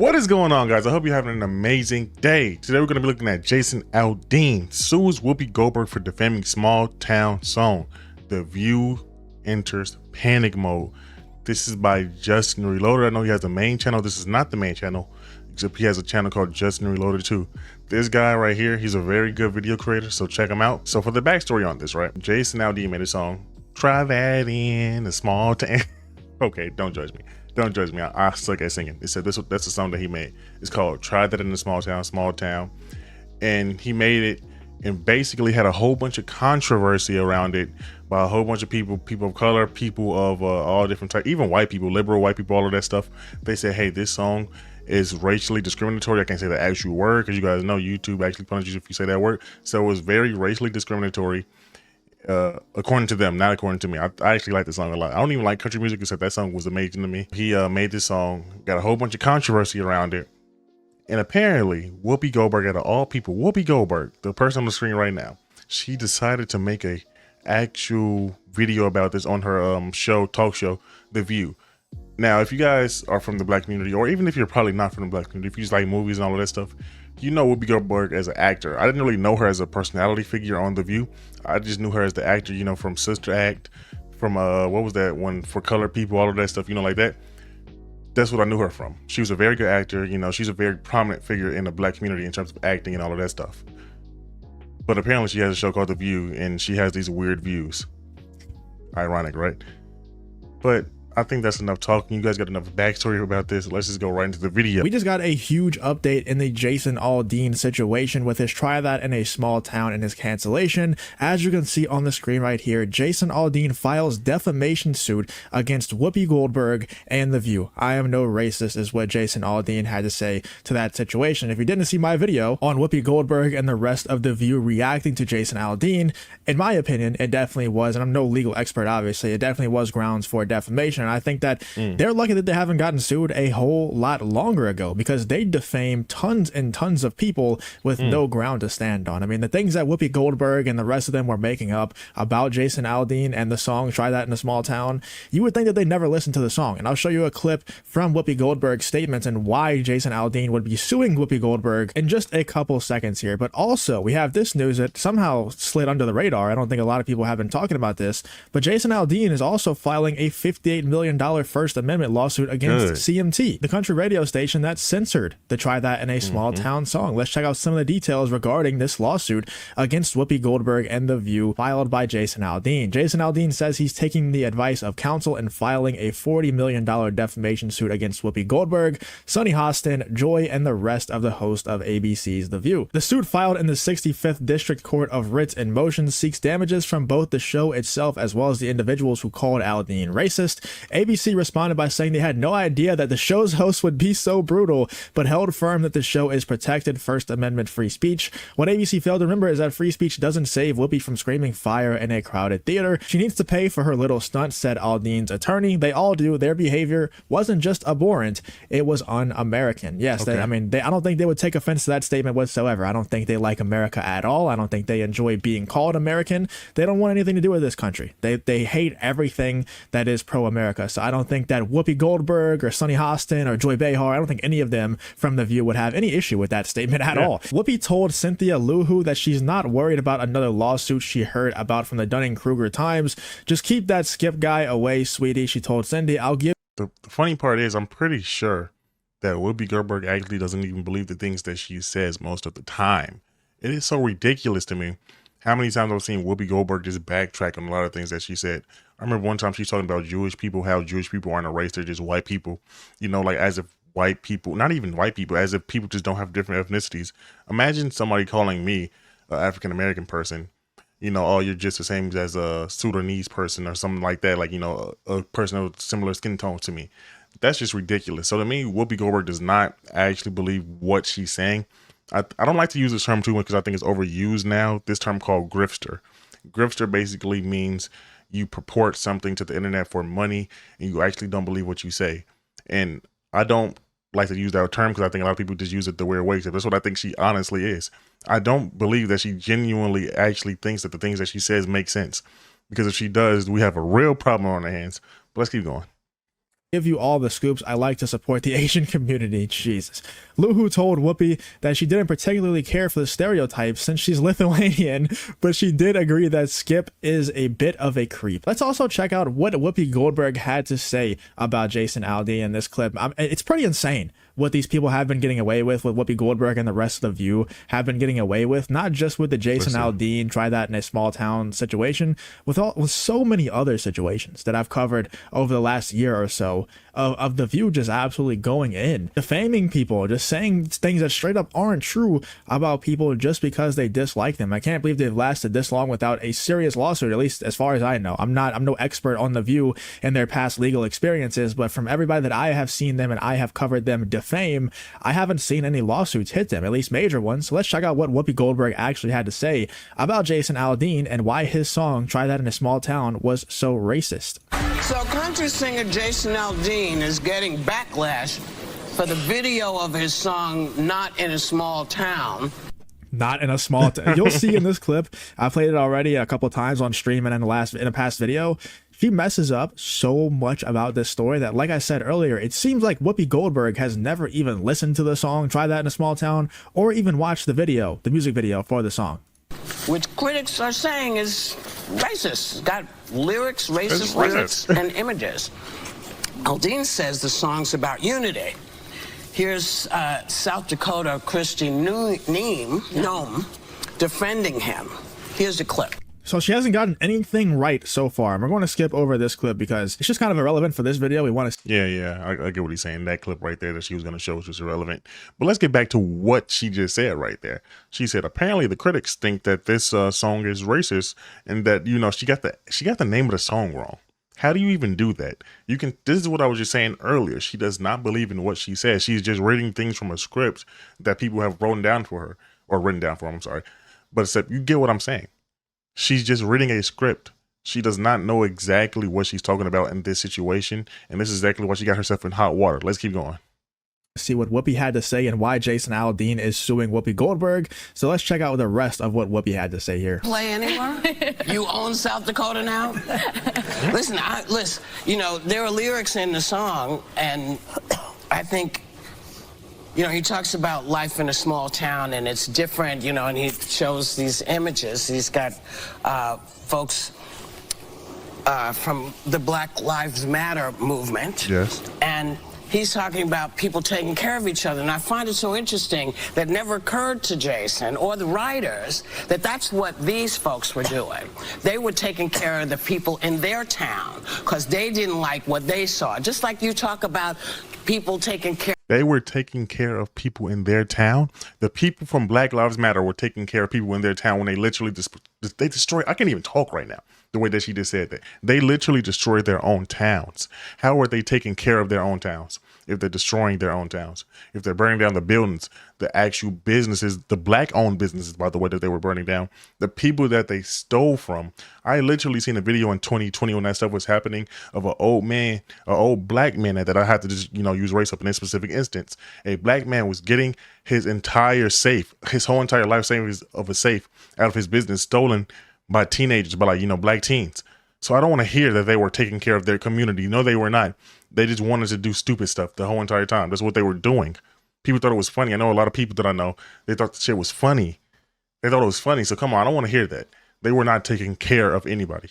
What is going on, guys? I hope you're having an amazing day. Today we're going to be looking at Jasonaldean sues Whoopi Goldberg for defaming small town song. The View enters panic mode. This is by Justin Reloaded. I know he has a main channel. This is not the main channel, except he has a channel called Justin Reloaded too. This guy right here, he's a very good video creator, so check him out. So for the backstory on this, right? Jasonaldean made a song, Try That in a Small Town. Okay, don't judge me. Don't judge me. I suck at singing. It said that's the song that he made. It's called Try That in a Small Town. And he made it and basically had a whole bunch of controversy around it by a whole bunch of people of color, people of all different types, even white people, liberal white people, all of that stuff. They said, hey, this song is racially discriminatory. I can't say the actual word because you guys know YouTube actually punishes you if you say that word. So it was very racially discriminatory. According to them, not according to me. I actually like the song a lot. I don't even like country music, except that song was amazing to me. He made this song, got a whole bunch of controversy around it, and apparently Whoopi Goldberg, out of all people, Whoopi Goldberg, the person on the screen right now, she decided to make a actual video about this on her talk show, The View. Now, if you guys are from the black community, or even if you're probably not from the black community, if you just like movies and all of that stuff, you know Whoopi Goldberg as an actor. I didn't really know her as a personality figure on The View. I just knew her as the actor, you know, from Sister Act, from what was that one, For Colored People, all of that stuff, you know, like that. That's what I knew her from. She was a very good actor, you know, she's a very prominent figure in the black community in terms of acting and all of that stuff. But apparently she has a show called The View and she has these weird views. Ironic, right? But I think that's enough talking. You guys got enough backstory about this. Let's just go right into the video. We just got a huge update in the Jasonaldean situation with his Try That in a Small Town and his cancellation. As you can see on the screen right here, Jasonaldean files defamation suit against Whoopi Goldberg and The View. I am no racist is what Jasonaldean had to say to that situation. If you didn't see my video on Whoopi Goldberg and the rest of The View reacting to Jasonaldean, in my opinion, it definitely was, and I'm no legal expert obviously, it definitely was grounds for defamation. And I think that they're lucky that they haven't gotten sued a whole lot longer ago, because they defamed tons and tons of people with no ground to stand on. I mean, the things that Whoopi Goldberg and the rest of them were making up about Jasonaldean and the song Try That in a Small Town, you would think that they never listened to the song. And I'll show you a clip from Whoopi Goldberg's statements and why Jasonaldean would be suing Whoopi Goldberg in just a couple seconds here. But also, we have this news that somehow slid under the radar. I don't think a lot of people have been talking about this, but Jasonaldean is also filing a $58 million First Amendment lawsuit against CMT, the country radio station that censored the Try That in a Small Town song. Let's check out some of the details regarding this lawsuit against Whoopi Goldberg and The View, filed by Jasonaldean. Jasonaldean says he's taking the advice of counsel and filing a $40 million defamation suit against Whoopi Goldberg, Sunny Hostin, Joy, and the rest of the host of ABC's The View. The suit, filed in the 65th District Court of Writs in Motion, seeks damages from both the show itself as well as the individuals who called Aldean racist. ABC responded by saying they had no idea that the show's host would be so brutal, but held firm that the show is protected First Amendment free speech. What ABC failed to remember is that free speech doesn't save Whoopi from screaming fire in a crowded theater. She needs to pay for her little stunt, said Aldean's attorney. They all do. Their behavior wasn't just abhorrent, it was un-American. Yes, okay. I don't think they would take offense to that statement whatsoever. I don't think they like America at all. I don't think they enjoy being called American. They don't want anything to do with this country. They hate everything that is pro-America. So I don't think that Whoopi Goldberg or Sunny Hostin or Joy Behar, I don't think any of them from The View would have any issue with that statement at all. Whoopi told Cynthia Luhu that she's not worried about another lawsuit she heard about from the Dunning-Kruger Times. Just keep that Skip guy away, sweetie, she told Cindy. I'll give... The funny part is, I'm pretty sure that Whoopi Goldberg actually doesn't even believe the things that she says most of the time. It is so ridiculous to me how many times I've seen Whoopi Goldberg just backtrack on a lot of things that she said. I remember one time she's talking about Jewish people, how Jewish people aren't a race, they're just white people. You know, like as if white people, not even white people, as if people just don't have different ethnicities. Imagine somebody calling me an African-American person, you know, oh, you're just the same as a Sudanese person or something like that. Like, you know, a person with similar skin tone to me. That's just ridiculous. So to me, Whoopi Goldberg does not actually believe what she's saying. I don't like to use this term too much because I think it's overused now. This term called grifter. Grifter basically means you purport something to the internet for money and you actually don't believe what you say. And I don't like to use that term because I think a lot of people just use it the weird way. So that's what I think she honestly is. I don't believe that she genuinely actually thinks that the things that she says make sense, because if she does, we have a real problem on our hands. But let's keep going. Give you all the scoops. I like to support the Asian community. Jesus. Luhu told Whoopi that she didn't particularly care for the stereotypes since she's Lithuanian, but she did agree that Skip is a bit of a creep. Let's also check out what Whoopi Goldberg had to say about Jason Aldean in this clip. It's pretty insane what these people have been getting away with Whoopi Goldberg and the rest of the View have been getting away with, not just with the Jason Aldean, try that in a small town situation, with so many other situations that I've covered over the last year or so of the View just absolutely going in, defaming people, just saying things that straight up aren't true about people just because they dislike them. I can't believe they've lasted this long without a serious lawsuit, at least as far as I know. I'm no expert on the View and their past legal experiences, but from everybody that I have seen them and I have covered them defame, I haven't seen any lawsuits hit them, at least major ones. So let's check out what Whoopi Goldberg actually had to say about Jason Aldean and why his song Try That in a Small Town was so racist. So country singer Jason Aldean is getting backlash for the video of his song Not in a Small Town. Not in a small town. You'll see in this clip, I played it already a couple times on stream and in a past video. She messes up so much about this story that, like I said earlier, it seems like Whoopi Goldberg has never even listened to the song Try That in a Small Town or even watched the music video for the song. Which critics are saying is racist. It's got lyrics, racist lyrics, and images. Aldean says the song's about unity. Here's South Dakota Christian Nome defending him. Here's the clip. So she hasn't gotten anything right so far. And we're going to skip over this clip because it's just kind of irrelevant for this video. We want to... Yeah, I get what he's saying. That clip right there that she was going to show is just irrelevant. But let's get back to what she just said right there. She said, apparently the critics think that this song is racist and that, you know, she got the name of the song wrong. How do you even do that? This is what I was just saying earlier. She does not believe in what she says. She's just reading things from a script that people have written down for her, or written down for her, I'm sorry. But except you get what I'm saying. She's just reading a script. She does not know exactly what she's talking about in this situation. And this is exactly why she got herself in hot water. Let's keep going. See what Whoopi had to say and why Jason Aldean is suing Whoopi Goldberg. So let's check out the rest of what Whoopi had to say here. Play anywhere? You own South Dakota now? Listen, you know, there are lyrics in the song, and I think, you know, he talks about life in a small town and it's different, you know, and he shows these images. He's got folks from the Black Lives Matter movement. Yes. And he's talking about people taking care of each other. And I find it so interesting that never occurred to Jason or the writers that that's what these folks were doing. They were taking care of the people in their town because they didn't like what they saw. Just like you talk about people taking care. They were taking care of people in their town. The people from Black Lives Matter were taking care of people in their town when they literally they destroyed. I can't even talk right now. The way that she just said that. They literally destroyed their own towns. How are they taking care of their own towns if they're destroying their own towns? If they're burning down the buildings, the actual businesses, the black-owned businesses, by the way, that they were burning down, the people that they stole from. I literally seen a video in 2020 when that stuff was happening of an old black man that I have to just, you know, use race up in this specific instance. A black man was getting his entire safe, his whole entire life savings of a safe out of his business stolen by teenagers, by, like, you know, black teens. So I don't want to hear that they were taking care of their community. No, they were not. They just wanted to do stupid stuff the whole entire time. That's what they were doing. People thought it was funny. I know a lot of people that I know, they thought the shit was funny. They thought it was funny. So come on, I don't want to hear that. They were not taking care of anybody.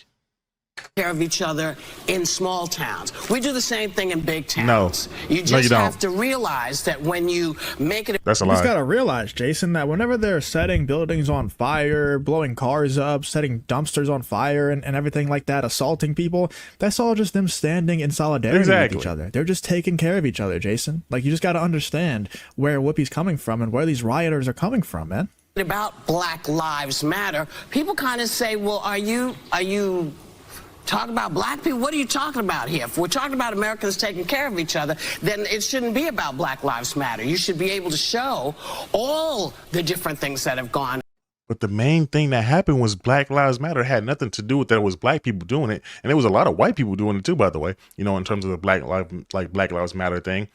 Care of each other in small towns. We do the same thing in big towns. No. You just have to realize that when you make it... That's a lie. You just got to realize, Jason, that whenever they're setting buildings on fire, blowing cars up, setting dumpsters on fire and everything like that, assaulting people, that's all just them standing in solidarity with each other. They're just taking care of each other, Jason. Like, you just got to understand where Whoopi's coming from and where these rioters are coming from, man. About Black Lives Matter, people kind of say, well, are you talk about black people? What are you talking about here? If we're talking about Americans taking care of each other, then it shouldn't be about Black Lives Matter. You should be able to show all the different things that have gone. But the main thing that happened was Black Lives Matter. It had nothing to do with that. It was black people doing it. And there was a lot of white people doing it too, by the way, you know, in terms of the Black Lives Matter thing.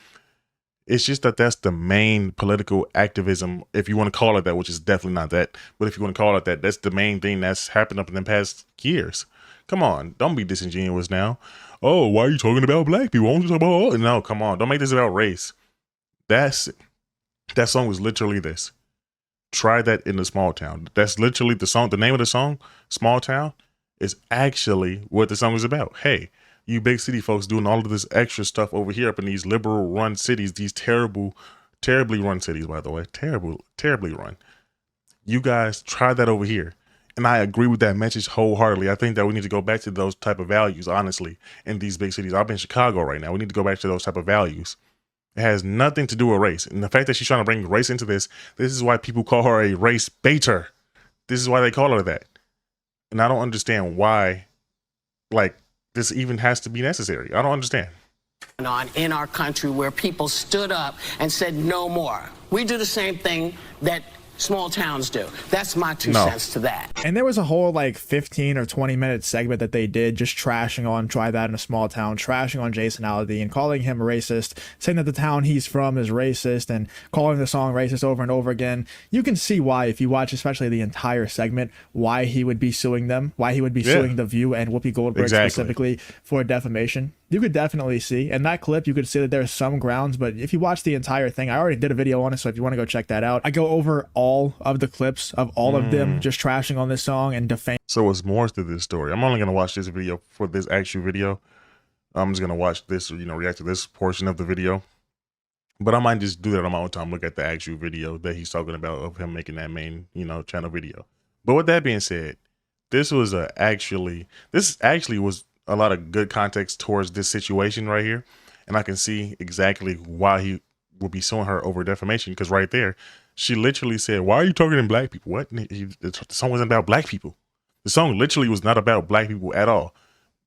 It's just that that's the main political activism, if you want to call it that, which is definitely not that. But if you want to call it that, that's the main thing that's happened up in the past years. Come on, don't be disingenuous now. oh, why are you talking about black people? Why don't you talk about all? No, come on, don't make this about race. That song was literally this. Try that in a small town. That's literally the song. The name of the song, Small Town, is actually what the song is about. Hey, you big city folks doing all of this extra stuff over here up in these liberal run cities, these terribly run cities, by the way, terribly run. You guys try that over here. And I agree with that message wholeheartedly. I think that we need to go back to those type of values, honestly, in these big cities. I'm in Chicago right now. We need to go back to those type of values. It has nothing to do with race. And the fact that she's trying to bring race into this is why people call her a race baiter. This is why they call her that. And I don't understand why, like, this even has to be necessary. I don't understand. On in our country where people stood up and said no more. We do the same thing that small towns do. That's my two cents to that. And there was a whole like 15 or 20-minute segment that they did just trashing on Try That in a Small Town, trashing on Jason Aldean, calling him a racist, saying that the town he's from is racist, and calling the song racist over and over again. You can see why, if you watch especially the entire segment, why he would be suing them, why he would be suing The View and Whoopi Goldberg specifically for defamation. You could definitely see in that clip, you could see that there's some grounds, but if you watch the entire thing, I already did a video on it, so if you want to go check that out, I go over all of the clips of all of them just trashing on this song and defaming. So it's more to this story. I'm only going to watch this video for this actual video. I'm just going to watch this, react to this portion of the video. But I might just do that on my own time, look at the actual video that he's talking about of him making that main, channel video. But with that being said, this actually was a lot of good context towards this situation right here. And I can see exactly why he will be suing her over defamation, because right there, she literally said, why are you targeting black people? What? The song wasn't about black people. The song literally was not about black people at all.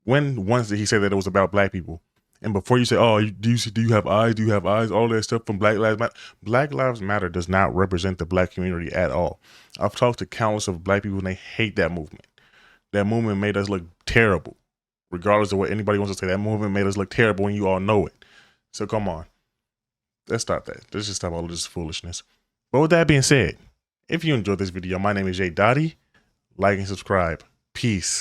Once did he say that it was about black people? And before you say, oh, do you have eyes? Do you have eyes? All that stuff from Black Lives Matter. Black Lives Matter does not represent the black community at all. I've talked to countless of black people and they hate that movement. That movement made us look terrible. Regardless of what anybody wants to say, that movement made us look terrible and you all know it. So come on. Let's stop that. Let's just stop all of this foolishness. But with that being said, if you enjoyed this video, my name is yedotti. Like and subscribe. Peace.